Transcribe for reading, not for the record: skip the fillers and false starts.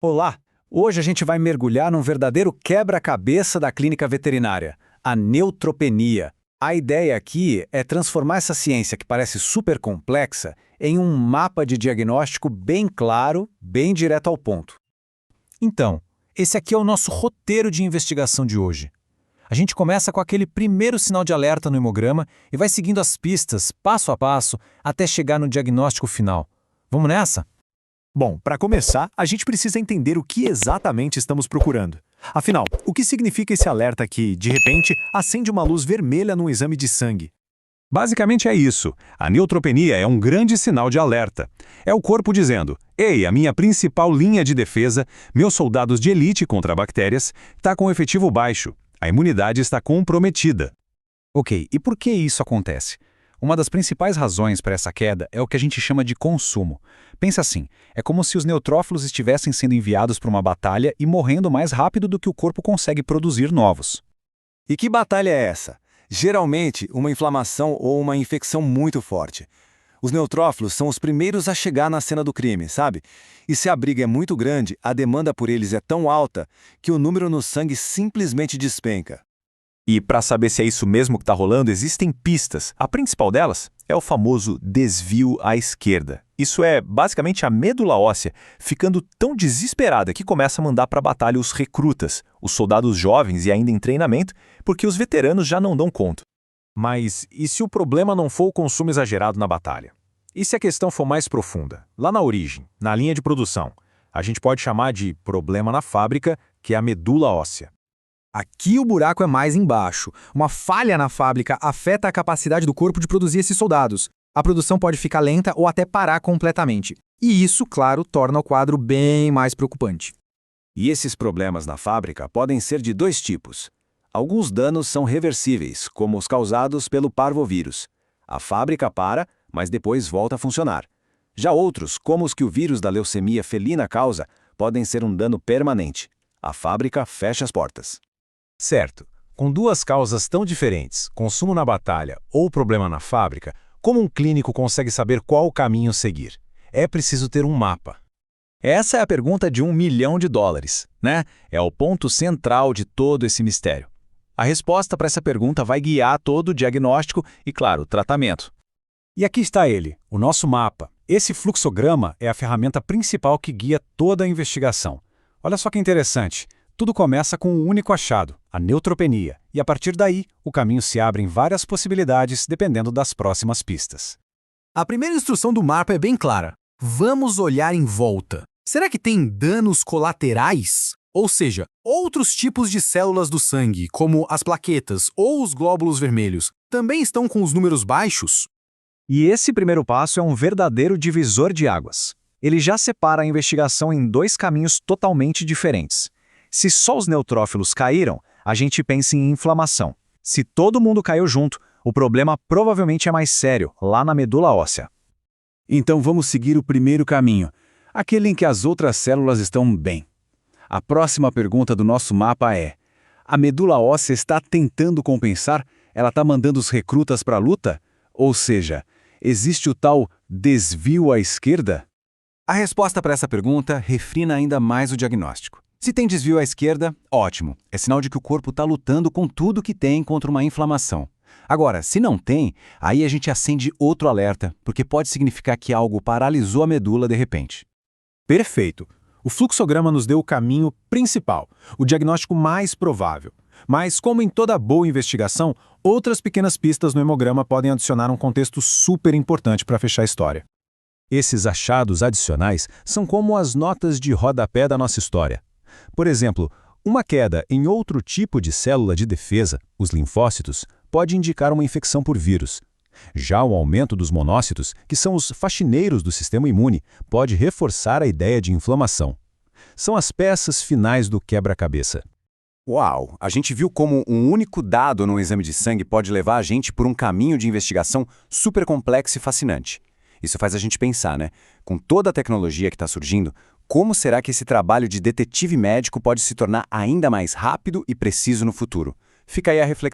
Olá! Hoje a gente vai mergulhar num verdadeiro quebra-cabeça da clínica veterinária, a neutropenia. A ideia aqui é transformar essa ciência que parece super complexa em um mapa de diagnóstico bem claro, bem direto ao ponto. Então, esse aqui é o nosso roteiro de investigação de hoje. A gente começa com aquele primeiro sinal de alerta no hemograma e vai seguindo as pistas, passo a passo, até chegar no diagnóstico final. Vamos nessa? Bom, para começar, a gente precisa entender o que exatamente estamos procurando. Afinal, o que significa esse alerta que, de repente, acende uma luz vermelha no exame de sangue? Basicamente é isso. A neutropenia é um grande sinal de alerta. É o corpo dizendo: ei, a minha principal linha de defesa, meus soldados de elite contra bactérias, está com efetivo baixo. A imunidade está comprometida. Ok, e por que isso acontece? Uma das principais razões para essa queda é o que a gente chama de consumo. Pensa assim, é como se os neutrófilos estivessem sendo enviados para uma batalha e morrendo mais rápido do que o corpo consegue produzir novos. E que batalha é essa? Geralmente, uma inflamação ou uma infecção muito forte. Os neutrófilos são os primeiros a chegar na cena do crime, sabe? E se a briga é muito grande, a demanda por eles é tão alta que o número no sangue simplesmente despenca. E para saber se é isso mesmo que está rolando, existem pistas. A principal delas é o famoso desvio à esquerda. Isso é basicamente a medula óssea ficando tão desesperada que começa a mandar para a batalha os recrutas, os soldados jovens e ainda em treinamento, porque os veteranos já não dão conta. Mas e se o problema não for o consumo exagerado na batalha? E se a questão for mais profunda, lá na origem, na linha de produção? A gente pode chamar de problema na fábrica, que é a medula óssea. Aqui o buraco é mais embaixo. Uma falha na fábrica afeta a capacidade do corpo de produzir esses soldados. A produção pode ficar lenta ou até parar completamente. E isso, claro, torna o quadro bem mais preocupante. E esses problemas na fábrica podem ser de dois tipos. Alguns danos são reversíveis, como os causados pelo parvovírus. A fábrica para, mas depois volta a funcionar. Já outros, como os que o vírus da leucemia felina causa, podem ser um dano permanente. A fábrica fecha as portas. Certo. Com duas causas tão diferentes, consumo na batalha ou problema na fábrica, como um clínico consegue saber qual caminho seguir? É preciso ter um mapa. Essa é a pergunta de $1 milhão, né? É o ponto central de todo esse mistério. A resposta para essa pergunta vai guiar todo o diagnóstico e, claro, o tratamento. E aqui está ele, o nosso mapa. Esse fluxograma é a ferramenta principal que guia toda a investigação. Olha só que interessante. Tudo começa com um único achado, a neutropenia, e a partir daí, o caminho se abre em várias possibilidades dependendo das próximas pistas. A primeira instrução do mapa é bem clara. Vamos olhar em volta. Será que tem danos colaterais? Ou seja, outros tipos de células do sangue, como as plaquetas ou os glóbulos vermelhos, também estão com os números baixos? E esse primeiro passo é um verdadeiro divisor de águas. Ele já separa a investigação em dois caminhos totalmente diferentes. Se só os neutrófilos caíram, a gente pensa em inflamação. Se todo mundo caiu junto, o problema provavelmente é mais sério, lá na medula óssea. Então vamos seguir o primeiro caminho, aquele em que as outras células estão bem. A próxima pergunta do nosso mapa é: a medula óssea está tentando compensar? Ela está mandando os recrutas para a luta? Ou seja, existe o tal desvio à esquerda? A resposta para essa pergunta refina ainda mais o diagnóstico. Se tem desvio à esquerda, ótimo. É sinal de que o corpo está lutando com tudo que tem contra uma inflamação. Agora, se não tem, aí a gente acende outro alerta, porque pode significar que algo paralisou a medula de repente. Perfeito. O fluxograma nos deu o caminho principal, o diagnóstico mais provável. Mas, como em toda boa investigação, outras pequenas pistas no hemograma podem adicionar um contexto super importante para fechar a história. Esses achados adicionais são como as notas de rodapé da nossa história. Por exemplo, uma queda em outro tipo de célula de defesa, os linfócitos, pode indicar uma infecção por vírus. Já o aumento dos monócitos, que são os faxineiros do sistema imune, pode reforçar a ideia de inflamação. São as peças finais do quebra-cabeça. Uau! A gente viu como um único dado no exame de sangue pode levar a gente por um caminho de investigação super complexo e fascinante. Isso faz a gente pensar, né? Com toda a tecnologia que está surgindo, como será que esse trabalho de detetive médico pode se tornar ainda mais rápido e preciso no futuro? Fica aí a reflexão.